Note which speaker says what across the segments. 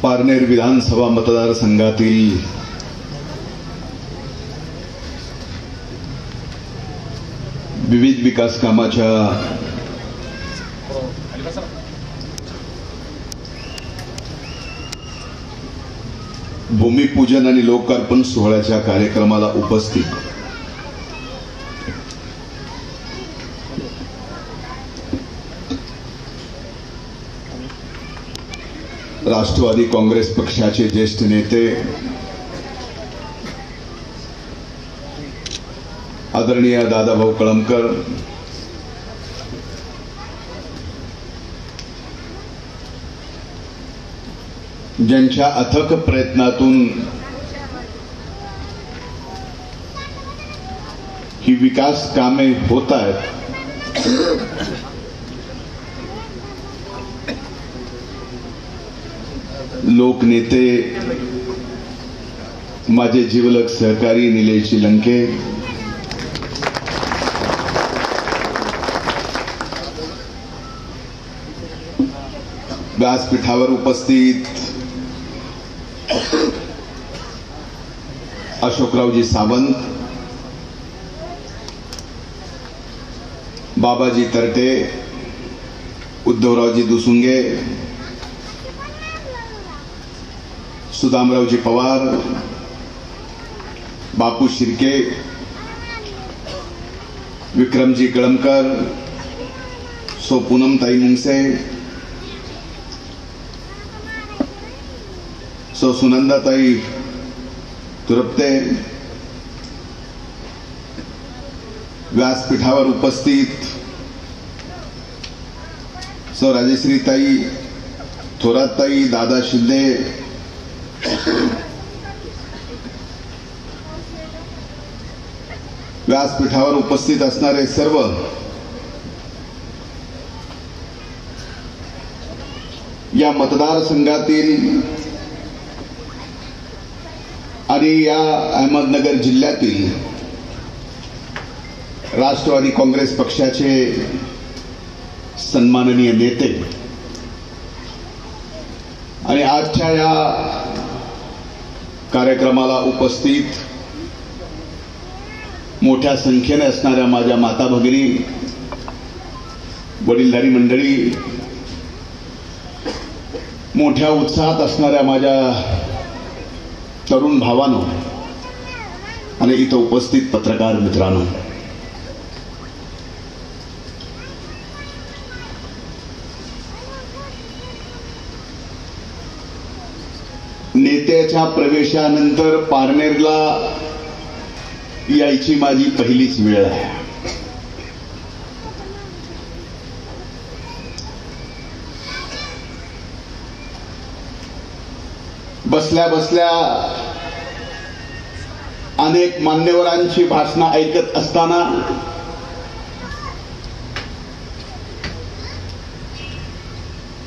Speaker 1: पारनेर विधानसभा मतदारसंघातील विविध विकास कामाच्या भूमिपूजन आणि लोकार्पण सोहळ्याच्या कार्यक्रमाला उपस्थित राष्ट्रवादी काँग्रेस पक्षाचे ज्येष्ठ नेते आदरणीय दादाभाऊ कळमकर, ज्यांच्या अथक प्रयत्नातून ही विकास कामे होत आहेत, लोकनेते माझे जिवलग सहकारी निलेश लंके, व्यासपीठावर उपस्थित अशोकरावजी सावंत, बाबाजी तरटे, उद्धवरावजी दुसुंगे, सुदामरावजी पवार, बापू शिर्के, विक्रमजी कळमकर, सो पूनमताई मुंगसे, सो सुनंदाताई तुरपते, व्यासपीठावर उपस्थित सो राजश्रीताई, थोरातताई, दादा शिंदे, व्यासपीठावर उपस्थित असणारे सर्व या मतदारसंघातील आणि या अहमदनगर जिल्ह्यातील राष्ट्रवादी काँग्रेस पक्षाचे सन्माननीय नेते आणि आजच्या या कार्यक्रमाला उपस्थित मोठ्या संख्येने असणाऱ्या माझ्या माता भगिनी, वडीलधारी मंडळी, मोठ्या उत्साहात असणाऱ्या माझ्या तरुण भावांनो आणि इथं उपस्थित पत्रकार मित्रांनो, नेत्याच्या प्रवेशानंतर पारनेरला यायची माझी पहिलीच वेळ आहे. बसल्या बसल्या अनेक मान्यवरांची भाषणं ऐकत असताना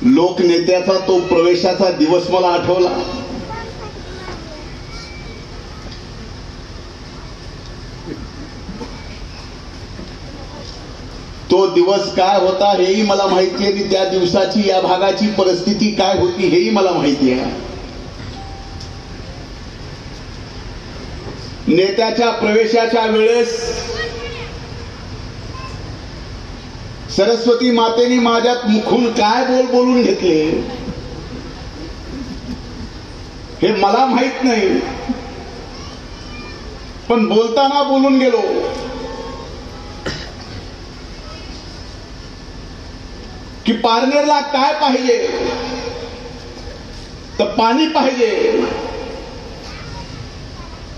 Speaker 1: लोकनेत्याचा तो प्रवेशाचा दिवस मला आठवला. तो दिवस काय होता हेही मला माहिती आहे आणि त्या दिवसाची या भागाची परिस्थिती काय होती हेही मला माहिती आहे. नेत्याच्या प्रवेशाच्या वेळेस सरस्वती मातेने माझ्यात मुखून काय बोलून घेतले हे मला माहित नाही, पण बोलताना बोलून गेलो. की पारनेरला काय पाहिजे तर पाणी पाहिजे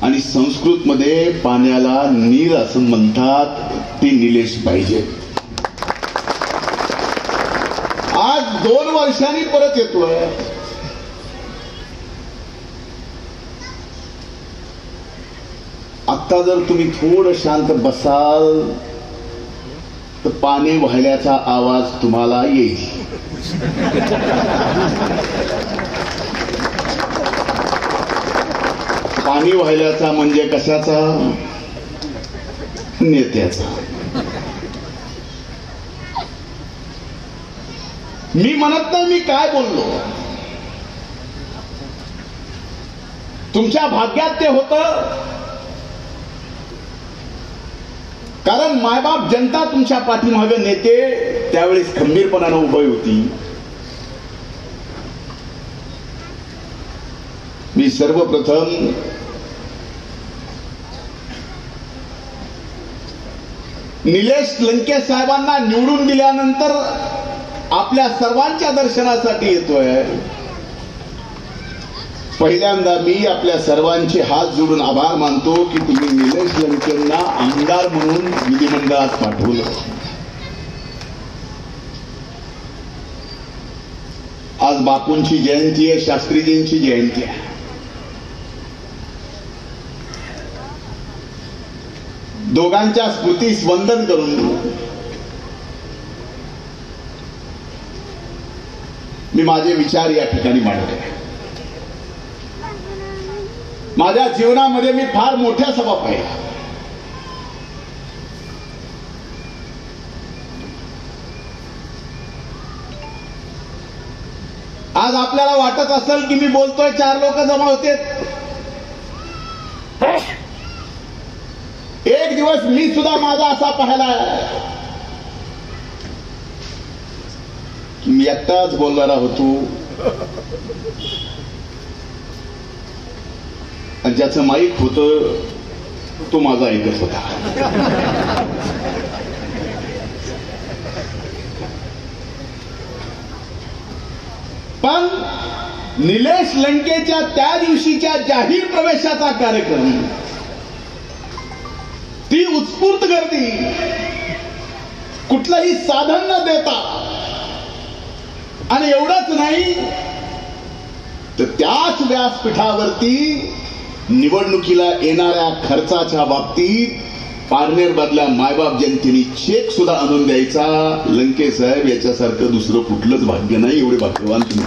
Speaker 1: आणि संस्कृत मध्ये पाण्याला नीर असं म्हणतात, ते निलेश पाहिजे. आज 2 वर्षांनी परत येतोय. आता जर तुम्ही थोडं शांत बसाल तर पाणी वाहल्याचा आवाज तुम्हाला येईल. पाणी वाहल्याचा म्हणजे कशाचा? नेत्याचा. मी म्हणत नाही मी काय बोललो, तुमच्या भाग्यात ते होतं, कारण मायबाप जनता तुमच्या पाठीमागे नेते त्यावेळेस खंबीरपणाने उभी होती. मी सर्वप्रथम निलेश लंके साहेबांना निवडून दिल्यानंतर आपल्या सर्वांच्या दर्शनासाठी येतोय. पहिल्यांदा मी आपल्या सर्वांचे हात जोडून आभार मानतो की तुम्ही निलेश लंकेंना आमदार म्हणून विधिमंडळात पाठवलं. आज बापूंची जयंती आहे, शास्त्रीजींची जयंती आहे. दोघांच्या स्मृतीस वंदन करून मी माझे विचार या ठिकाणी मांडले. माझ्या जीवनामध्ये मी फार मोठ्या सभा पाहिल्या. आज आपल्याला वाटत असेल की मी बोलतोय 4 लोक जमा होते. एक दिवस मी सुद्धा माझा असा पाहिला की मी एकटाच बोलणारा होतो आणि ज्याचं माईक होतं तो माझा ऐकत होता. पण निलेश लंकेच्या त्या दिवशीच्या जाहीर प्रवेशाचा कार्यक्रम, ती उत्स्फूर्त गर्दी, कुठलंही साधन न देता, आणि एवढंच नाही तर त्याच व्यासपीठावरती निवडणुकीला येणाऱ्या खर्चाच्या बाबतीत पारनेर मधल्या मायबाप जनतेने चेक सुद्धा आणून द्यायचा. लंके साहेब याच्यासारखं दुसरं कुठलंच भाग्य नाही. एवढे भाग्यवान तुम्ही.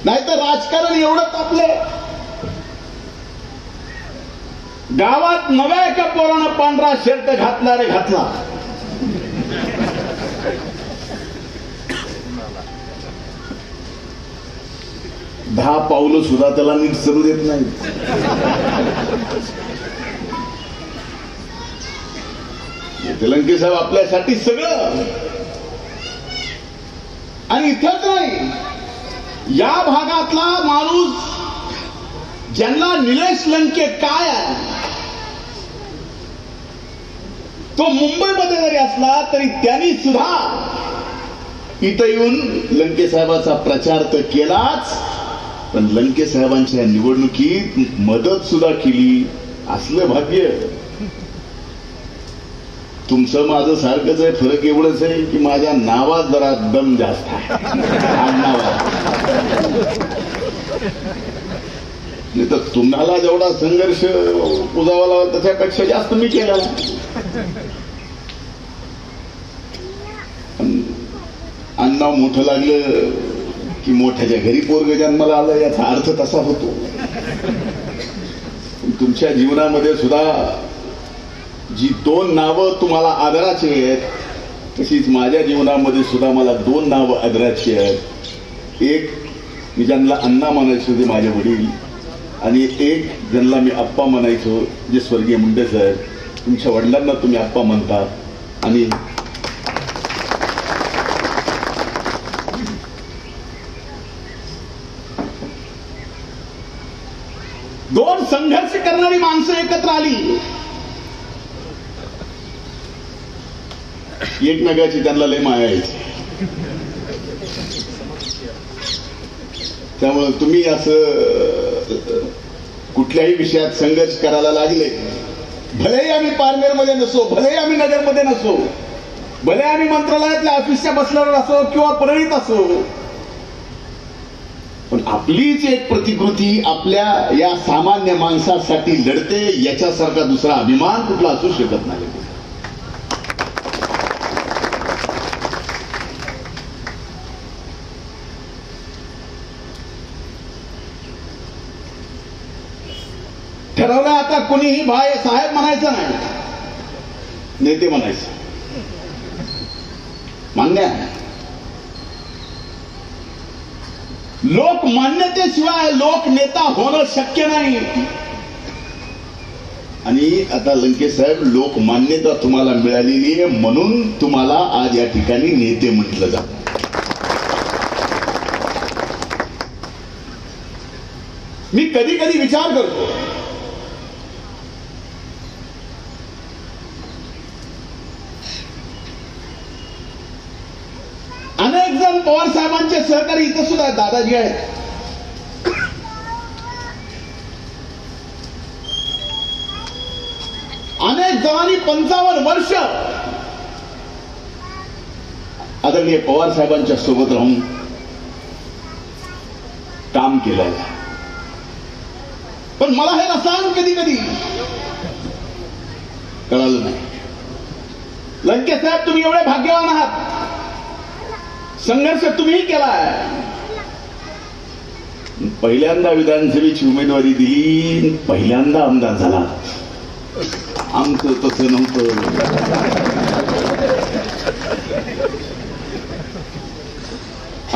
Speaker 1: नाहीतर राजकारण एवढं तापले, गावात नव्या एका पोरानं पांढरा शर्ट घातला रे घातला, दहा पावलं सुद्धा त्याला नीट चलू देत नाही. लंके साहेब आपल्यासाठी सगळं. आणि इथंच नाही, या भागातला माणूस ज्यांना निलेश लंके काय आहे, तो मुंबईमध्ये जरी असला तरी त्यांनी सुद्धा इथं येऊन लंके साहेबाचा प्रचार तर केलाच, पण लंके साहेबांच्या निवडणुकीत मदत सुद्धा केली. असलं भाग्य तुमचं माझं सारखंच आहे. फरक एवढंच आहे की माझ्या नावात जरा दम जास्त आहे. नाही तर तुम्हाला जेवढा संघर्ष उजावा लागला त्याच्यापेक्षा जास्त मी केला. अण्णा मोठं लागलं की मोठ्याच्या घरी पोरग जन्माला आलं, याचा अर्थ तसा होतो. तुमच्या जीवनामध्ये सुद्धा जी 2 नावं तुम्हाला आदराची आहेत, तशीच माझ्या जीवनामध्ये सुद्धा मला 2 नावं आदराची आहेत. एक मी ज्यांना अण्णा म्हणायचो ते माझे वडील, आणि एक ज्यांना मी आप्पा म्हणायचो जे स्वर्गीय मुंडे साहेब. तुमच्या वडिलांना तुम्ही आप्पा म्हणतात. आणि दोन संघर्ष करणारी माणसं एकत्र आली, एकमेकाची त्यांना लय माया यायची. त्यामुळे तुम्ही असं कुठल्याही विषयात संघर्ष करायला लागले, भलेही आम्ही पारनेरमध्ये नसो, भलेही आम्ही नगरमध्ये नसो, भले आम्ही मंत्रालयातल्या ऑफिसच्या बसल्यावर असो किंवा परळीत असो, पण आपलीच एक प्रतिकृती आपल्या या सामान्य माणसासाठी लढते, याच्यासारखा दुसरा अभिमान कुठला असू शकत नाही. ठरवलं आता कुणीही भाई साहेब म्हणायचं नाही, नेते म्हणायचं. मान्य आहे. लोकमान्यतेशिवाय लोकनेता होणं शक्य नाही. आणि आता लंके साहेब, लोकमान्यता तुम्हाला मिळालेली आहे म्हणून तुम्हाला आज या ठिकाणी नेते म्हटलं जातं. मी कधी कधी विचार करतो, अनेक जण पवार साहेबांचे सहकारी इथं सुद्धा दादाजी आहेत. अनेक जणांनी 55 वर्ष आदरणीय पवार साहेबांच्या सोबत राहून काम केलंय. पण मला हे रसायन कधी कधी कळालं नाही. लंके साहेब, तुम्ही एवढे भाग्यवान आहात. संघर्ष तुम्ही केलाय. पहिल्यांदा विधानसभेची उमेदवारी दिली, पहिल्यांदा आमदार झाला. आमचं तसं नव्हतं.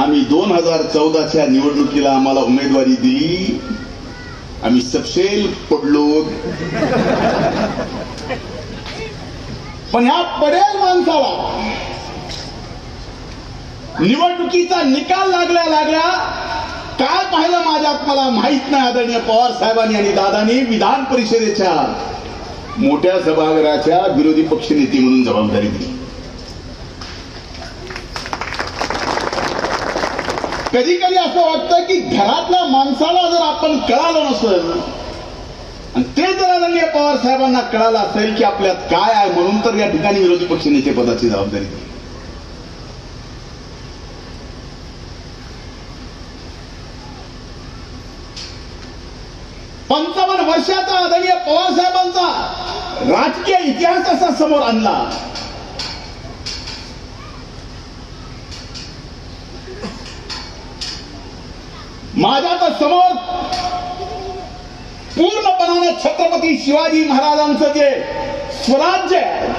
Speaker 1: आम्ही 2014च्या निवडणुकीला आम्हाला उमेदवारी दिली, आम्ही सपशेल पडलो. पण ह्या पडेल माणसाला निवडणुकीचा निकाल लागल्या लागल्या काय पाहिलं माझ्यात मला माहित नाही. आदरणीय पवार साहेबांनी आणि दादांनी विधान परिषदेच्या मोठ्या सभागृहाच्या विरोधी पक्षनेते म्हणून जबाबदारी दिली. कधी कधी असं वाटतं की घरातल्या माणसाला जर आपण कळालं नसेल आणि ते जर आदरणीय पवार साहेबांना कळालं असेल की आपल्यात काय आहे म्हणून तर या ठिकाणी विरोधी पक्षनेते पदाची जबाबदारी दिली. वर्षाचा आदरणीय पवार साहेबांचा राजकीय इतिहास असा समोर आणला. माझ्या तर समोर पूर्णपणाने छत्रपती शिवाजी महाराजांचं जे स्वराज्य आहे,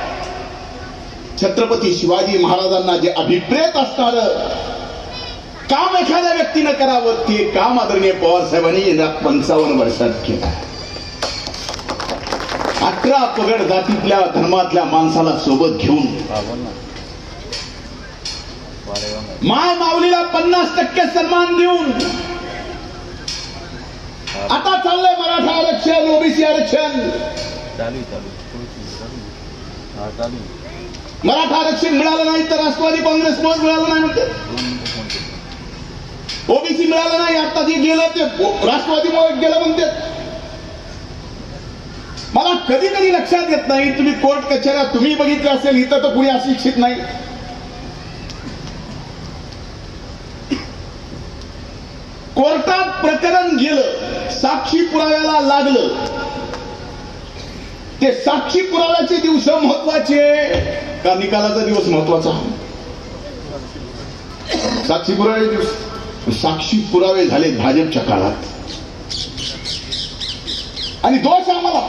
Speaker 1: छत्रपती शिवाजी महाराजांना जे अभिप्रेत असणार काम एखाद्या व्यक्तीनं करावं ते काम आदरणीय पवार साहेबांनी येत्या 55 वर्षात केलं. 18 पगड जातीतल्या धर्मातल्या माणसाला सोबत घेऊन माय माऊलीला 50% सन्मान देऊन आता चाललंय मराठा आरक्षण, ओबीसी आरक्षण. मराठा आरक्षण मिळालं नाही तर राष्ट्रवादी काँग्रेस मत मिळालं नाही म्हणते, ओबीसी मिळालं नाही आता जे गेलं ते राष्ट्रवादीमुळे गेलं म्हणते. मला कधी कधी लक्षात येत नाही, तुम्ही कोर्ट कचेऱ्या तुम्ही बघितलं असेल, इथं तर कुणी अशिक्षित नाही. कोर्टात प्रकरण गेलं, साक्षी पुराव्याला लागलं, ते साक्षी पुराव्याचे दिवस महत्वाचे का निकालाचा दिवस महत्वाचा? साक्षी पुरावे दिवस. साक्षी पुरावे झाले भाजपच्या काळात आणि दोष आम्हाला.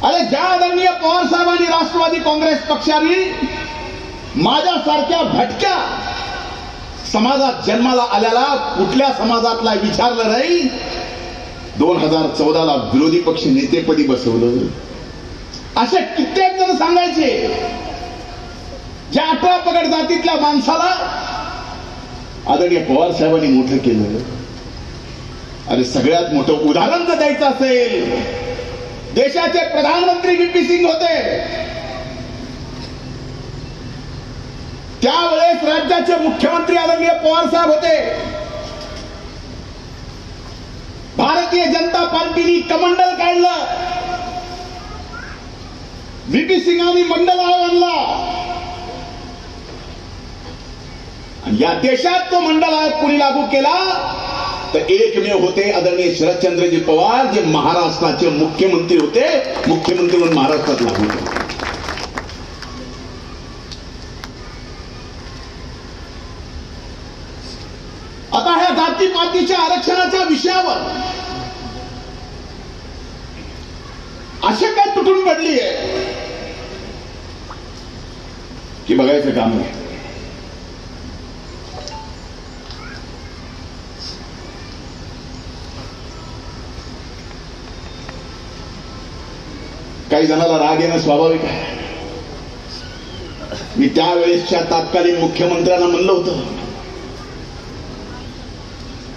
Speaker 1: अरे ज्या आदरणीय पवार साहेबांनी राष्ट्रवादी काँग्रेस पक्षाने माझ्यासारख्या भटक्या समाजात जन्माला आल्याला कुठल्या समाजातला विचारलं नाही, 2014ला विरोधी पक्ष नेतेपदी बसवलं. असे कित्येक जण सांगायचे ज्या 18 पगड जातीतल्या माणसाला आदरणीय पवार साहेबांनी मोठं केलं. अरे सगळ्यात मोठं उदाहरण जर द्यायचं असेल, देशाचे प्रधानमंत्री व्हीपी सिंग होते, त्यावेळेस राज्याचे मुख्यमंत्री आदरणीय पवार साहेब होते. भारतीय जनता पार्टीने कमंडल काढलं, व्हीपी सिंगांनी मंडल आयोग आणला आणि या देशात तो मंडल आयोग कोणी लागू केला तर एकमेव होते आदरणीय शरदचंद्रजी पवार, जे महाराष्ट्राचे मुख्यमंत्री होते. मुख्यमंत्री म्हणून महाराष्ट्रात लागू केले. आता ह्या जातीपातीच्या आरक्षणाच्या विषयावर असे काय तुटून पडली आहे की बघायचं काम नाही. काही जणाला राग येणं स्वाभाविक आहे. मी त्यावेळेसच्या तत्कालीन मुख्यमंत्र्यांना म्हणलं होतं,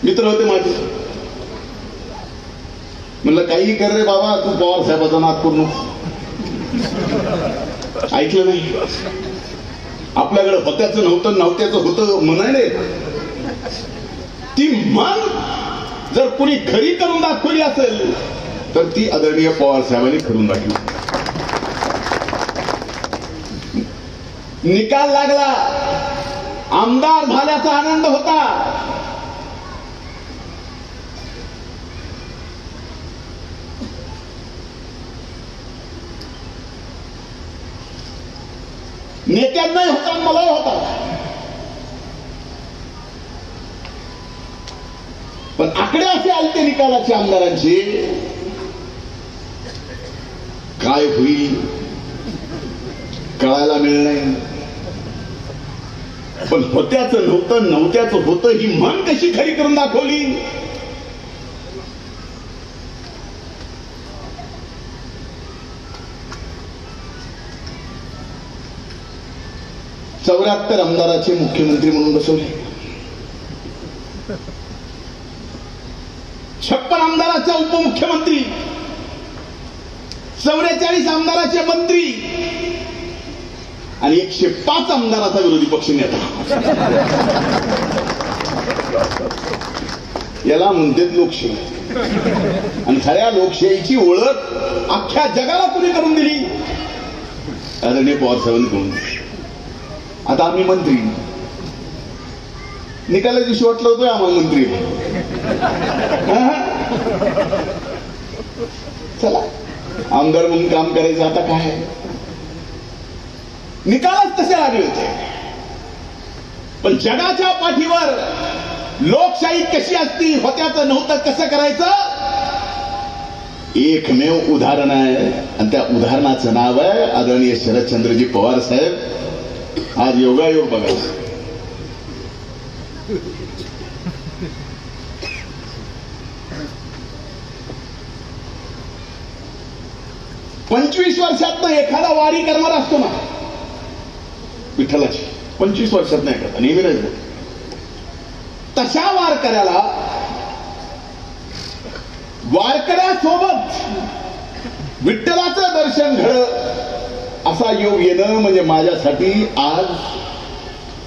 Speaker 1: मित्र होते माझे, म्हणलं काही कर रे बाबा, तू पवार साहेबाचा नाद करू नको. ऐकलं नाही. आपल्याकडे होत्याचं नव्हतं, नव्हत्याचं होतं म्हणाले. ती म्हण जर कुणी खरी करून दाखवली असेल तर ती आदरणीय पवार साहेबांनी करून दाखवली. निकाल लागला, आमदार झाल्याचा आनंद होता. नेत्यांनाही होता, मलाही होता. पण आकडे असे आलते निकालाचे आमदारांचे, काय होईल कळायला मिळलं नाही. पण होत्याचं नव्हतं, नव्हत्याचं होतं ही म्हण कशी खरी करून दाखवली. चौऱ्याहत्तर आमदाराचे मुख्यमंत्री म्हणून बसवले. 56 आमदाराचा उपमुख्यमंत्री, 44 आमदाराचे मंत्री आणि 105 आमदाराचा विरोधी पक्ष नेता. याला म्हणतात लोकशाही. आणि खऱ्या लोकशाहीची ओळख अख्ख्या जगाला कुणी करून दिली? आदरणीय पवार साहेबांनी करून दिली. आता आम्ही मंत्री, निकाला दिवशी वाटलं होतं आम्हाला मंत्री. चला आमदार म्हणून काम करायचं. आता काय निकालच तसे लागले होते. पण जगाच्या पाठीवर लोकशाही कशी असती, होत्याचं नव्हतं कसं करायचं, एकमेव उदाहरण आहे. आणि त्या उदाहरणाचं नाव आहे आदरणीय शरदचंद्रजी पवार साहेब. आज योगायोग बघा. पंचवीस वर्षात एखादा वारी करणारा असतो ना विठ्ठलाची, 25 वर्षात नाही करता, नेहमी नाही. तशा वारकऱ्यासोबत विठ्ठलाचं दर्शन घडलं असा योग येणं म्हणजे माझ्यासाठी आज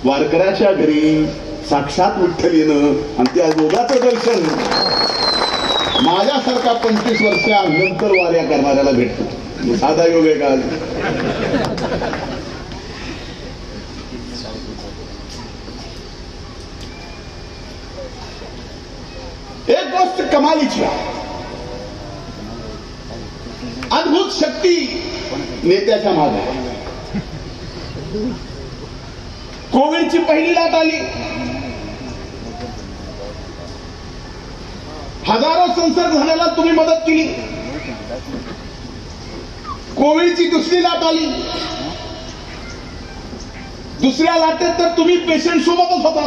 Speaker 1: वारकऱ्याच्या घरी साक्षात विठ्ठल येणं आणि त्या योगाचं दर्शन माझ्यासारखा 25 वर्षानंतर वाऱ्या करणाऱ्याला भेटतो. साधा योग आहे का? एक गोष्ट कमालीची, अद्भुत शक्ती नेत्याच्या मागे. कोविडची पहिली लाट आली, हजारो संसर्ग झालेला तुम्ही मदत केली. कोविडची दुसरी लाट आली, दुसऱ्या लाटेत तर तुम्ही पेशंट सोबतच होता.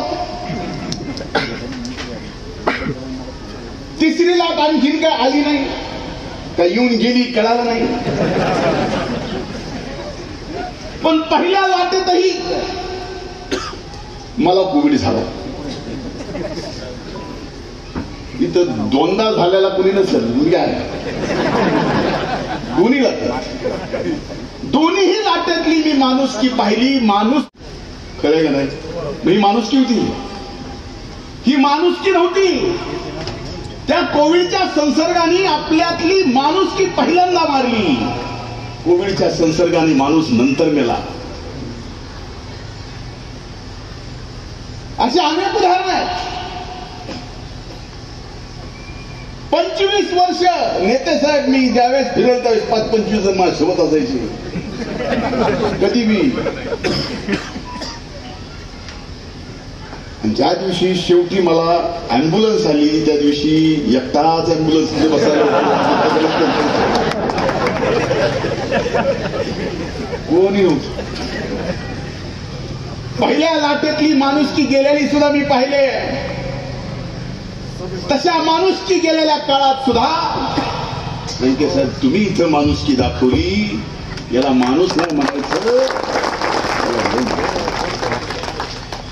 Speaker 1: तिसरी लाट आणखीन काय आली नाही का येऊन गेली कळालं नाही. पण पहिल्या लाटेतही मला कोविड झाला. इथं दोनदा झालेला कुणी नसेल, मुलगी आहे. दोन्ही लाट, दोन्हीही लाटेतली मी माणुसकी पाहिली. माणूस खरं का नाही, ही माणुसकी होती, ही माणुसकी नव्हती. त्या कोविडच्या संसर्गाने आपल्यातली माणुसकी पहिल्यांदा मारली. कोविडच्या संसर्गाने माणूस नंतर मेला. अशी अनेक उदाहरणं आहेत. 25 वर्ष नेते साहेब मी ज्यावेळेस फिरेल त्यावेळेस 5-25 जण माझ्यासोबत असायचे. कधी मी ज्या दिवशी शेवटी मला अँब्युलन्स आली त्या दिवशी एकटाच अँब्युलन्स मध्ये बसायला कोणी नव्हतं. पहिल्या लाटेतली माणुसकी गेलेली सुद्धा मी पाहिले. तशा माणुसकी गेलेल्या काळात सुद्धा लंके साहेब तुम्ही इथं माणुसकी दाखवली. याला माणूस नाही म्हणायचं,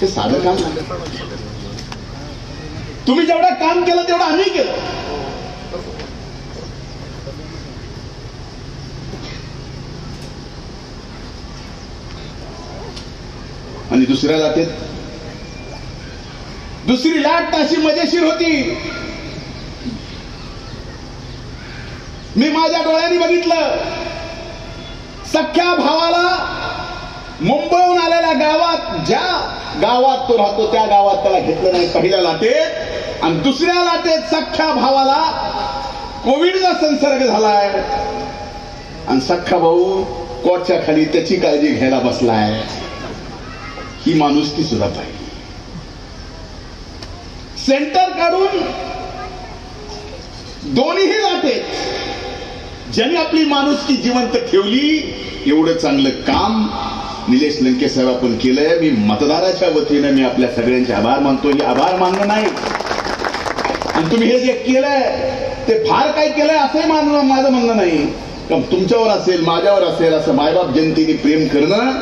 Speaker 1: ते साधं काम नाही. तुम्ही जेवढं काम केलं तेवढं आम्ही केलं. आणि दुसऱ्या लाटेत दुसरी लाट अशी मजेशीर होती. मी माझ्या डोळ्यांनी बघितलं. सख्या भावाला मुंबईहून आलेल्या गावात, ज्या गावात तो राहतो त्या गावात त्याला घेतलं नाही पहिल्या लाटेत. आणि दुसऱ्या लाटेत सख्या भावाला कोविडचा संसर्ग झालाय आणि सख्खा भाऊ कोटच्या खाली त्याची काळजी घ्यायला बसलाय. ही माणुसकी सुद्धा पाहिजे. सेंटर काढून दोन्हीही लाटेत ज्यांनी आपली माणुसकी जिवंत ठेवली, एवढं चांगलं काम निलेश लंके साहेब आपण केलंय. मी मतदाराच्या वतीने मी आपल्या सगळ्यांचे आभार मानतो. हे आभार मानणं नाही, आणि तुम्ही हे जे केलंय ते फार काही केलंय असंही माझं म्हणणं नाही. कारण तुमच्यावर असेल, माझ्यावर असेल, असं मायबाप जनतेने प्रेम करणं,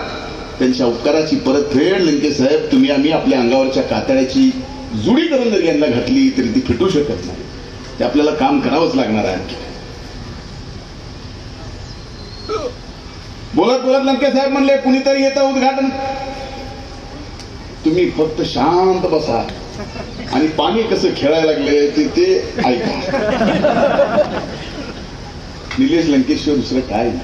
Speaker 1: त्यांच्या उपकाराची परतफेड लंके साहेब तुम्ही आम्ही आपल्या अंगावरच्या कातड्याची जुडी करून जरी यांना घातली तरी ती फिटू शकत नाही. ते आपल्याला काम करावंच लागणार आहे. बोलत बोलत लंके साहेब म्हणले कुणीतरी येतं उद्घाटन, तुम्ही फक्त शांत बसा आणि पाणी कसं खेळायला लागले ते ऐका. निलेश लंकेशिवाय दुसरं काय नाही.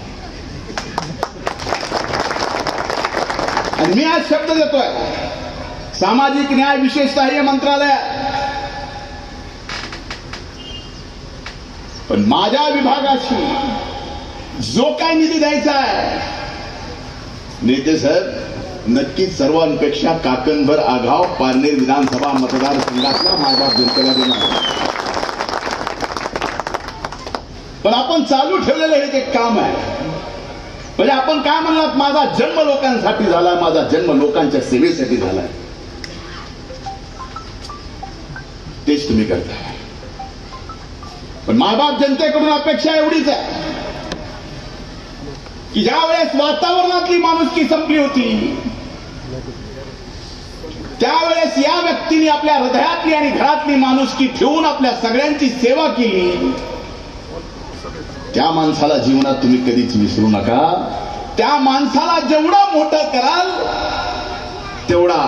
Speaker 1: आणि मी आज शब्द देतोय, सामाजिक न्याय विशेष सहाय्य मंत्रालयात पण माझ्या विभागाशी जो काय निधी द्यायचा आहे, नेते साहेब नक्कीच सर्वांपेक्षा काकणभर आघाव पारनेर विधानसभा मतदारसंघातला मायबाप जनतेला देणार. पण आपण चालू ठेवलेलं हे जे काम आहे, म्हणजे आपण काय म्हणलात, माझा जन्म लोकांसाठी झालाय, माझा जन्म लोकांच्या सेवेसाठी झालाय, तेच तुम्ही करताय. पण मायबाप जनतेकडून अपेक्षा एवढीच आहे की ज्या वेळेस वातावरणातली माणुसकी संपली होती, त्यावेळेस या व्यक्तीने आपल्या हृदयातली आणि घरातली माणुसकी ठेवून आपल्या सगळ्यांची सेवा केली. त्या माणसाला जीवनात तुम्ही कधीच विसरू नका. त्या माणसाला जेवढं मोठं कराल तेवढा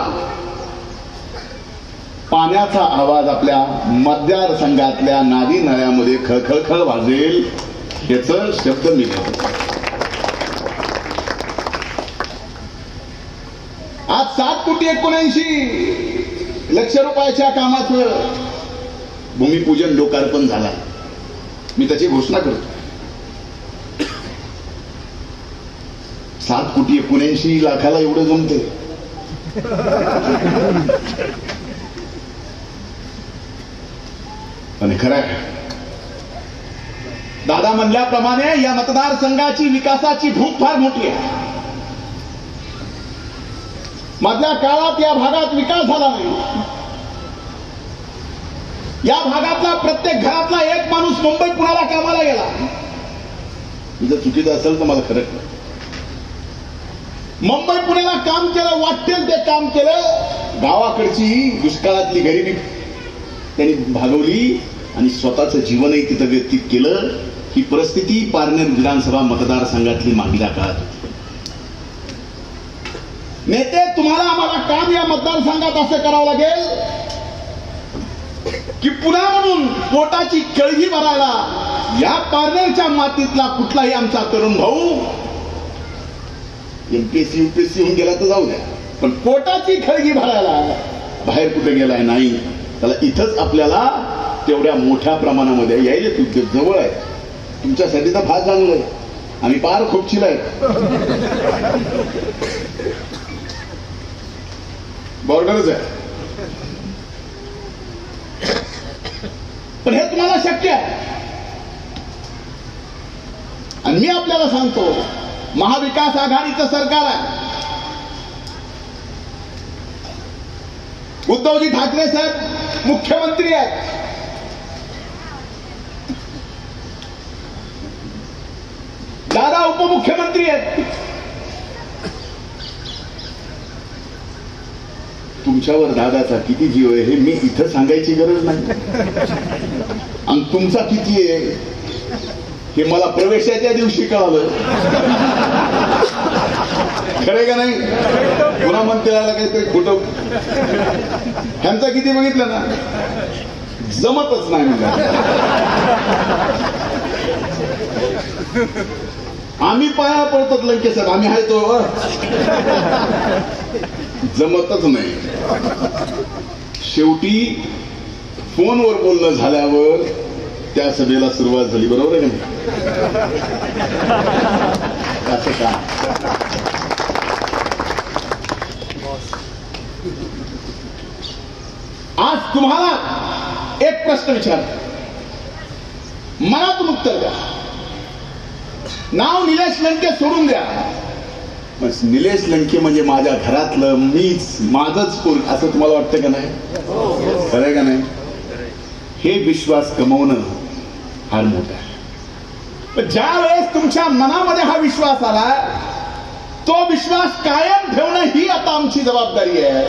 Speaker 1: पाण्याचा आवाज आपल्या मतदारसंघातल्या नादी नळ्यामध्ये खळखळ वाजेल, याचं शब्द मी देतो. आज 7,79,00,000 रुपयाच्या कामाचं भूमिपूजन लोकार्पण झाला. मी त्याची घोषणा करतो. 7,79,00,000 एवढं जमते. आणि खरं दादा म्हणल्याप्रमाणे या मतदारसंघाची विकासाची भूक फार मोठी आहे. मधल्या काळात या भागात विकास झाला नाही. या भागातला प्रत्येक घरातला एक माणूस मुंबई पुण्याला कामाला गेला. जर चुकीचं असेल तर मला खरं कळलं. मुंबई पुण्याला काम केलं, वाटेल ते काम केलं. गावाकडची दुष्काळातली गरिबी त्यांनी भागवली आणि स्वतःचं जीवनही तिथं व्यतीत केलं. ही परिस्थिती पारनेर विधानसभा मतदारसंघातली मागल्या काळात होती. नेते, तुम्हाला आम्हाला काम या मतदारसंघात असं करावं लागेल की पुन्हा म्हणून पोटाची कळगी भरायला या पारनेरच्या मातीतला कुठलाही आमचा तरुण भाऊ एमपीएससी यूपीएससी होऊन गेला तर जाऊ द्या, पण पोटाची खळगी भरायला बाहेर कुठे गेलाय नाही. त्याला इथंच आपल्याला तेवढ्या मोठ्या प्रमाणामध्ये यायले उद्योग जवळ आहे. तुमच्यासाठी तर फार चांगलं आहे. आम्ही पार खूप चिलाय. बॉर्डरच आहे, पण हे तुम्हाला शक्य आहे. आणि मी आपल्याला सांगतो, महाविकास आघाडीचं सरकार आहे. उद्धवजी ठाकरे साहेब मुख्यमंत्री आहेत, दादा उपमुख्यमंत्री आहेत. तुमच्यावर दादाचा किती जीव आहे हे मी इथं सांगायची गरज नाही, आणि तुमचा किती आहे हे मला प्रवेशाच्या दिवशी कळालं. खरे का नाही? पुन्हा मंत्र्याला काहीतरी खोटं. ह्यांचा किती बघितलं ना, जमतच नाही म्हणजे. आम्ही पाया पडतात लंकेश, आम्ही आहे तो जमतच नाही. शेवटी फोनवर बोलणं झाल्यावर त्या सभेला सुरुवात झाली. बरोबर आहे ना? असं का? आज तुम्हाला एक प्रश्न विचार, मनातून उत्तर द्या. नाव निलेश लंके सोडून द्या. निलेश लंके म्हणजे माझ्या घरातलं, मीच, माझंच कोण, असं तुम्हाला वाटतं का नाही? खरं का नाही? हे विश्वास कमवणं फार मोठं आहे. पण ज्या वेळेस तुमच्या मनामध्ये हा विश्वास आला, तो विश्वास कायम ठेवणं ही आता आमची जबाबदारी आहे.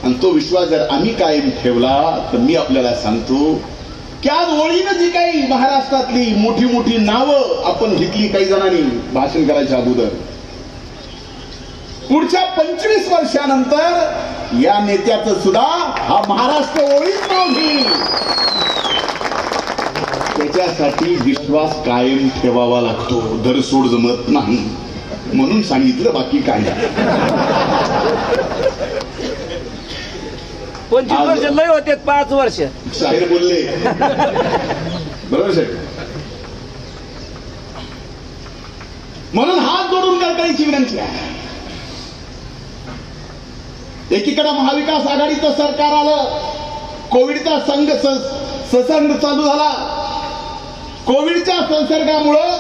Speaker 1: आणि तो विश्वास जर आम्ही कायम ठेवला तर मी आपल्याला सांगतो की आज ओळीनं जी काही महाराष्ट्रातली मोठी मोठी नावं आपण घेतली काही जणांनी भाषण करायच्या अगोदर, पुढच्या 25 वर्षानंतर या नेत्याचं सुद्धा हा महाराष्ट्र ओळीत नाव घेईल. त्याच्यासाठी विश्वास कायम ठेवावा लागतो, धरसोड जमत नाही म्हणून सांगितलं, बाकी काय नाही.
Speaker 2: 25 वर्ष लय होते, 5 वर्ष
Speaker 1: शाहीर बोलले. बरोबर साहेब. म्हणून हात जोडून कळकळीची विनंती आहे. एकीकडे महाविकास आघाडीचं सरकार आलं, कोविडचा संसर्ग चालू झाला. कोविडच्या संसर्गामुळं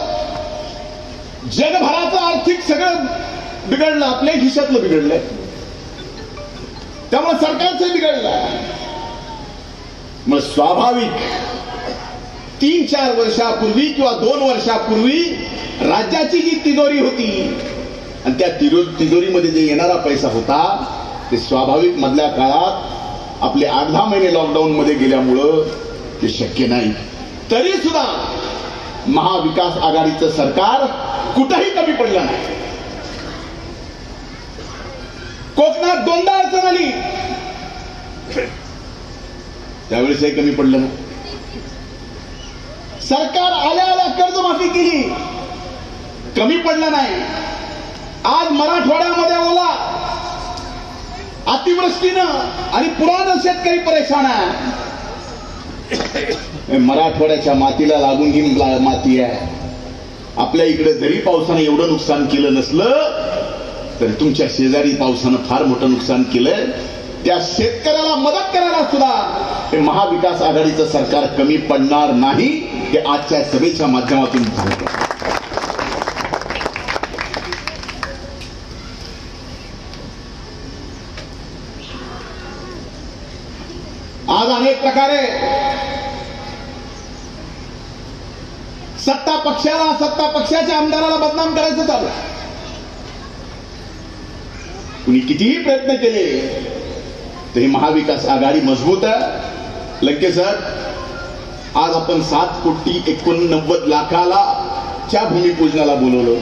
Speaker 1: जगभराचं आर्थिक सगळं बिघडलं, आपल्या खिशातलं बिघडलंय, त्यामुळे सरकारचं बिघडलं. मग स्वाभाविक 3-4 वर्षापूर्वी किंवा 2 वर्षापूर्वी राज्याची जी तिजोरी होती आणि त्या तिजोरीमध्ये जे येणारा पैसा होता ते स्वाभाविक मधल्या काळात आपले 8-10 महिने लॉकडाऊन मध्ये गेल्यामुळं ते शक्य नाही. तरी सुद्धा महाविकास आघाडीचं सरकार कुठंही कमी पडलं नाही. कोकणात 2दा अडचण आली, त्यावेळेसही कमी पडलं नाही. सरकार आल्या आल्या कर्जमाफी केली, कमी पडलं नाही. आज मराठवाड्यामध्ये ओला, अतिवृष्टीनं आणि पुरानं शेतकरी परेशान आहे. मराठवाड्याच्या मातीला लागून ही माती आहे. आपल्या इकडे जरी पावसानं एवढं नुकसान केलं नसलं तर तुमच्या शेजारी पावसानं फार मोठं नुकसान केलंय. त्या शेतकऱ्याला मदत करायला सुद्धा हे महाविकास आघाडीचं सरकार कमी पडणार नाही, हे आजच्या सभेच्या माध्यमातून सांगतो. आज अनेक प्रकारे सत्ता पक्षाच्या आमदाराला बदनाम करायचं चालू आहे. कुणी कितीही प्रयत्न केले तरी महाविकास आघाडी मजबूत आहे. लंके सर, आज आपण 7,89,00,000 च्या भूमिपूजनाला बोलवलं.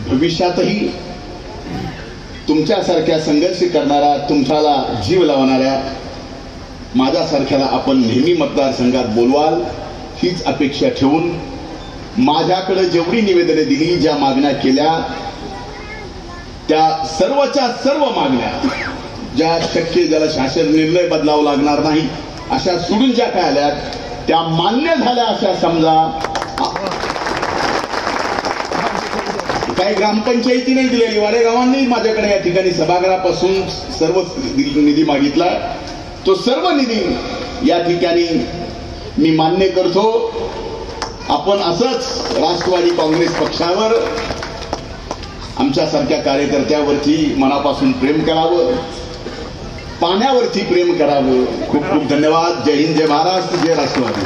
Speaker 1: भविष्यातही तुमच्यासारख्या संघर्ष करणारा, तुम्हाला जीव लावणाऱ्या माझ्यासारख्याला आपण नेहमी मतदारसंघात बोलवाल हीच अपेक्षा ठेवून माझ्याकडे जेवढी निवेदने दिली, ज्या मागण्या केल्या, त्या सर्वच्या सर्व मागण्या ज्या शक्य, ज्याला शासन निर्णय बदलावा लागणार नाही अशा सोडून ज्या काय आल्या त्या मान्य झाल्या अशा समजा. काही ग्रामपंचायती नाही दिलेली, वाडेगावांनी माझ्याकडे या ठिकाणी सभागृहापासून सर्व निधी मागितला. तो सर्व निधी या ठिकाणी मी मान्य करतो. आपण असंच राष्ट्रवादी काँग्रेस पक्षावर, आमच्यासारख्या कार्यकर्त्यावरती मनापासून प्रेम करावं. पाण्यावरती प्रेम करावं. खूप खूप धन्यवाद. जय हिंद, जय महाराष्ट्र, जय राष्ट्रवादी.